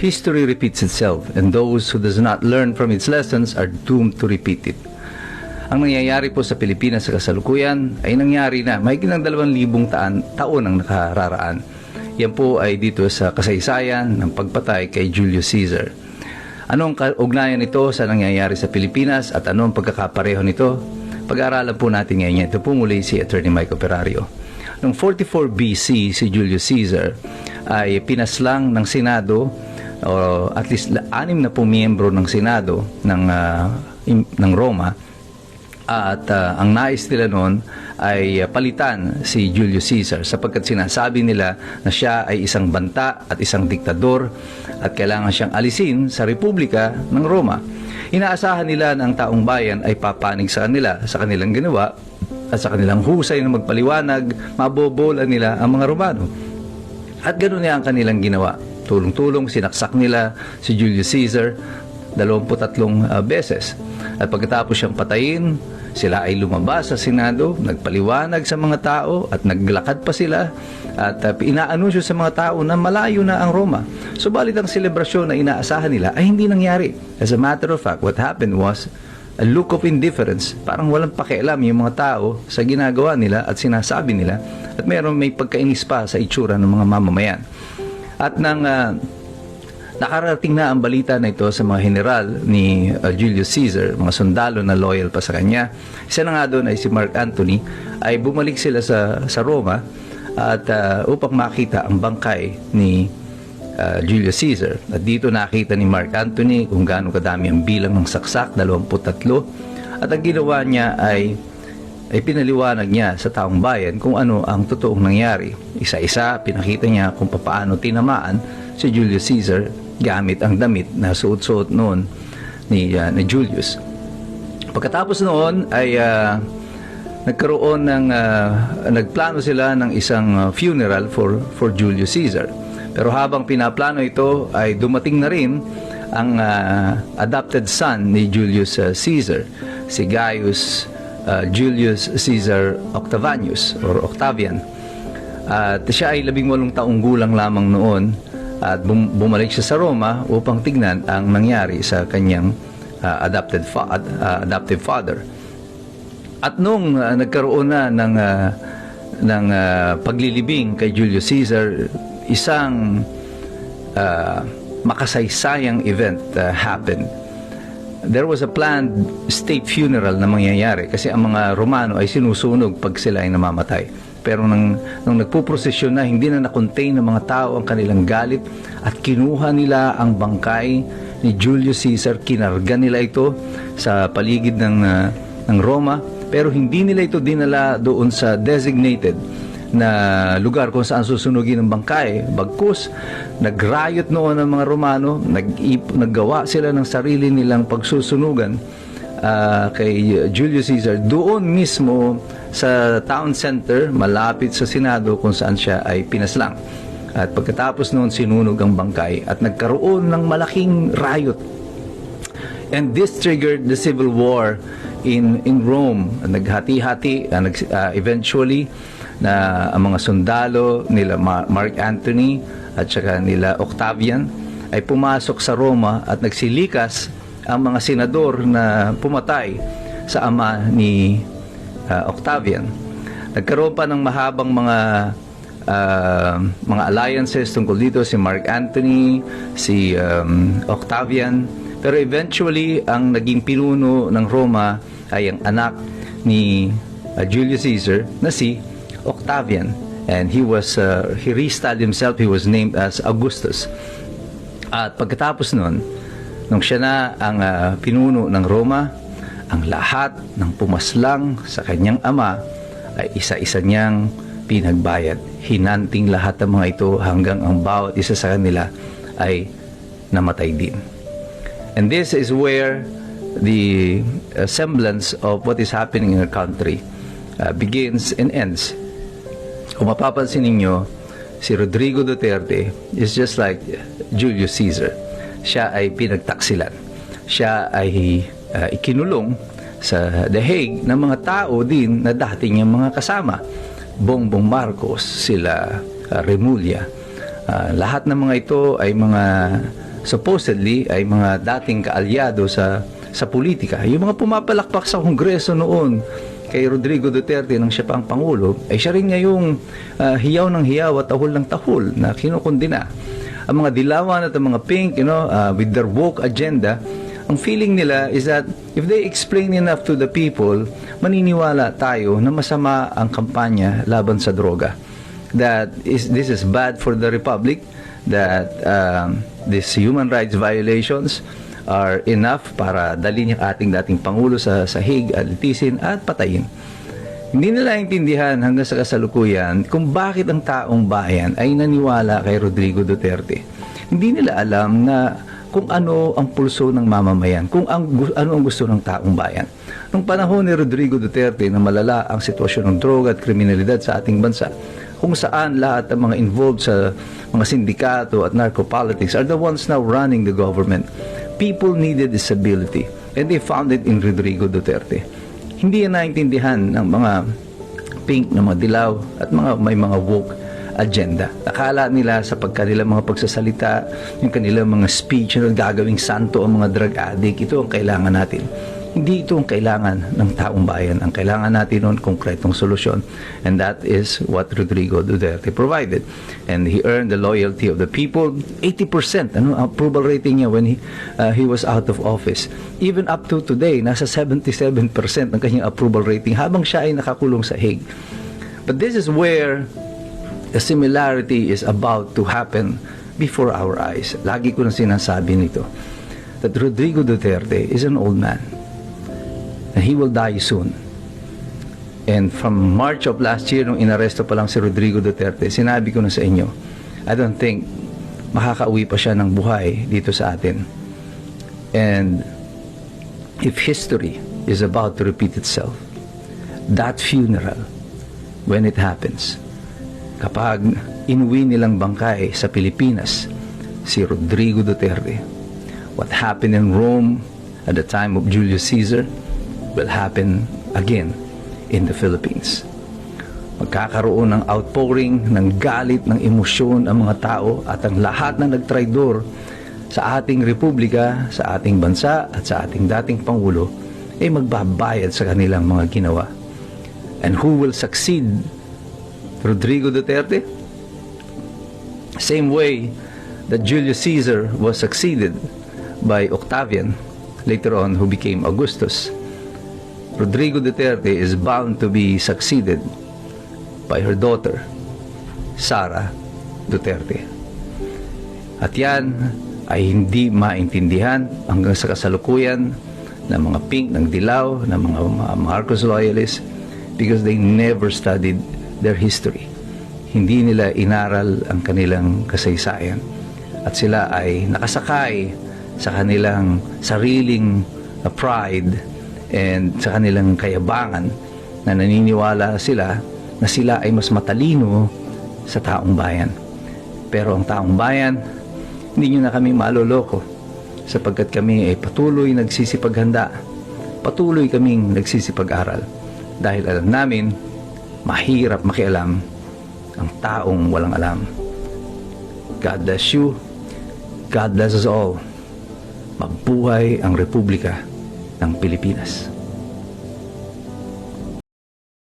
history repeats itself, and those who does not learn from its lessons are doomed to repeat it. Ang nangyayari po sa Pilipinas sa kasalukuyan ay nangyari na mahigit ng 2,000 taon ang nakararaan. Yan po ay dito sa kasaysayan ng pagpatay kay Julius Caesar. Anong kaugnayan nito sa nangyayari sa Pilipinas at anong pagkakapareho nito? Pag-aaralan po natin ngayon. Ito po muli si Attorney Mike Operario. Noong 44 BC, si Julius Caesar ay pinaslang ng Senado o at least 6 na po miyembro ng Senado ng Roma. At ang nais nila noon ay palitan si Julius Caesar sapagkat sinasabi nila na siya ay isang banta at isang diktador at kailangan siyang alisin sa Republika ng Roma. Inaasahan nila na ang taong bayan ay papanig sa kanila sa kanilang ginawa at sa kanilang husay na magpaliwanag, mabobola nila ang mga Romano. At ganoon niya ang kanilang ginawa. Tulong-tulong sinaksak nila si Julius Caesar 23 beses. At pagkatapos siyang patayin, sila ay lumabas sa Senado, nagpaliwanag sa mga tao at naglakad pa sila at inaanunsyo sa mga tao na malayo na ang Roma. Subalit ang selebrasyon na inaasahan nila ay hindi nangyari. As a matter of fact, what happened was a look of indifference. Parang walang pakialam yung mga tao sa ginagawa nila at sinasabi nila at may pagkainis pa sa itsura ng mga mamamayan. At nakarating na ang balita na ito sa mga general ni Julius Caesar, mga sundalo na loyal pa sa kanya. Isa na nga doon ay si Mark Antony, ay bumalik sila sa Roma at upang makita ang bangkay ni Julius Caesar. At dito nakita ni Mark Antony kung gaano kadami ang bilang ng saksak, 23. At ang ginawa niya ay pinaliwanag niya sa taong bayan kung ano ang totoong nangyari. Isa-isa, pinakita niya kung paano tinamaan si Julius Caesar gamit ang damit na suot-suot noon ni Julius. Pagkatapos noon ay nagplano sila ng isang funeral for Julius Caesar. Pero habang pinaplano ito ay dumating na rin ang adopted son ni Julius Caesar, si Gaius Julius Caesar Octavianus or Octavian. At siya ay 18 taong gulang lamang noon at bumalik siya sa Roma upang tignan ang nangyari sa kanyang adoptive father. At nung nagkaroon na ng paglilibing kay Julius Caesar, isang makasaysayang event happened. There was a planned state funeral na mangyayari kasi ang mga Romano ay sinusunog pag sila ay namamatay. Pero nung nagpuprosesyon na, hindi na na-contain ng mga tao ang kanilang galit at kinuha nila ang bangkay ni Julius Caesar, kinarga nila ito sa paligid ng Roma, pero hindi nila ito dinala doon sa designated na lugar kung saan susunugin ang bangkay. Bagkus, nag-riot noon ang mga Romano, naggawa sila ng sarili nilang pagsusunugan kay Julius Caesar doon mismo sa town center malapit sa Senado kung saan siya ay pinaslang. At pagkatapos noon sinunog ang bangkay at nagkaroon ng malaking riot. And this triggered the civil war in Rome. Naghati-hati eventually na ang mga sundalo nila Mark Antony at saka nila Octavian ay pumasok sa Roma at nagsilikas ang mga senador na pumatay sa ama ni Octavian. Nagkaroon pa ng mahabang mga alliances tungkol dito, si Mark Antony, si Octavian, pero eventually ang naging pinuno ng Roma ay ang anak ni Julius Caesar na si Octavian, and he restyled himself, he was named as Augustus. At pagkatapos nun, nung siya na ang pinuno ng Roma, ang lahat ng pumaslang sa kanyang ama ay isa-isa niyang pinagbayad. Hinanting lahat ng mga ito hanggang ang bawat isa sa kanila ay namatay din. And this is where the semblance of what is happening in our country begins and ends. Kung mapapansin ninyo, si Rodrigo Duterte is just like Julius Caesar. Siya ay pinagtaksilan. Siya ay ikinulong sa The Hague ng mga tao din na dati niyang mga kasama. Bongbong Marcos, sila Remulla. Lahat ng mga ito ay mga supposedly ay mga dating kaalyado sa politika. Yung mga pumapalakpak sa Kongreso noon kay Rodrigo Duterte nang siya pa ang Pangulo, ay siya rin ngayong hiyaw ng hiyaw at tahol ng tahol na kinukundina. Ang mga dilawan at ang mga pink, with their woke agenda, ang feeling nila is that if they explain enough to the people, maniniwala tayo na masama ang kampanya laban sa droga. This is bad for the Republic, that these human rights violations are enough para dalhin yung ating dating Pangulo sa sahig at litisin at patayin. Hindi nila intindihan hanggang sa kasalukuyan kung bakit ang taong bayan ay naniwala kay Rodrigo Duterte. Hindi nila alam na kung ano ang pulso ng mamamayan, kung ano ang gusto ng taong bayan. Nung panahon ni Rodrigo Duterte na malala ang sitwasyon ng droga at kriminalidad sa ating bansa, kung saan lahat ng mga involved sa mga sindikato at narco-politics are the ones now running the government, people needed stability, and they found it in Rodrigo Duterte. Hindi yan naintindihan ng mga pink, ng mga dilaw, at may mga woke agenda. Akala nila sa pagkanilang mga pagsasalita, yung kanilang mga speech na gagawing santo ang mga drug addict, ito ang kailangan natin. Hindi ito ang kailangan ng taong bayan. Ang kailangan natin noon, konkretong solusyon. And that is what Rodrigo Duterte provided. And he earned the loyalty of the people. 80% approval rating niya when he was out of office. Even up to today, nasa 77% ang kanyang approval rating habang siya ay nakakulong sa Hague. But this is where the similarity is about to happen before our eyes. Lagi ko na sinasabi nito, that Rodrigo Duterte is an old man. And he will die soon. And from March of last year, nung inaresto pa lang si Rodrigo Duterte, sinabi ko na sa inyo, I don't think makakauwi pa siya ng buhay dito sa atin. And if history is about to repeat itself, that funeral, when it happens, kapag inuwi nilang bangkay sa Pilipinas si Rodrigo Duterte, what happened in Rome at the time of Julius Caesar will happen again in the Philippines. Magkakaroon ng outpouring ng galit, ng emosyon ang mga tao, at ang lahat na nagtraidor sa ating republika, sa ating bansa at sa ating dating Pangulo ay magbabayad sa kanilang mga ginawa. And who will succeed Rodrigo Duterte? Same way that Julius Caesar was succeeded by Octavian, later on who became Augustus. Rodrigo Duterte is bound to be succeeded by her daughter, Sara Duterte. At yan ay hindi maintindihan hanggang sa kasalukuyan ng mga pink, ng dilaw, ng mga Marcos loyalists, because they never studied their history. Hindi nila inaral ang kanilang kasaysayan. At sila ay nakasakay sa kanilang sariling pride and sa kanilang kayabangan, na naniniwala sila na sila ay mas matalino sa taong bayan. Pero ang taong bayan, hindi nyo na kami maloloko, sapagkat kami ay patuloy nagsisipaghanda, patuloy kaming nagsisipag-aral, dahil alam namin mahirap makialam ang taong walang alam. God bless you. God bless us all. Mabuhay ang Republika ng Pilipinas.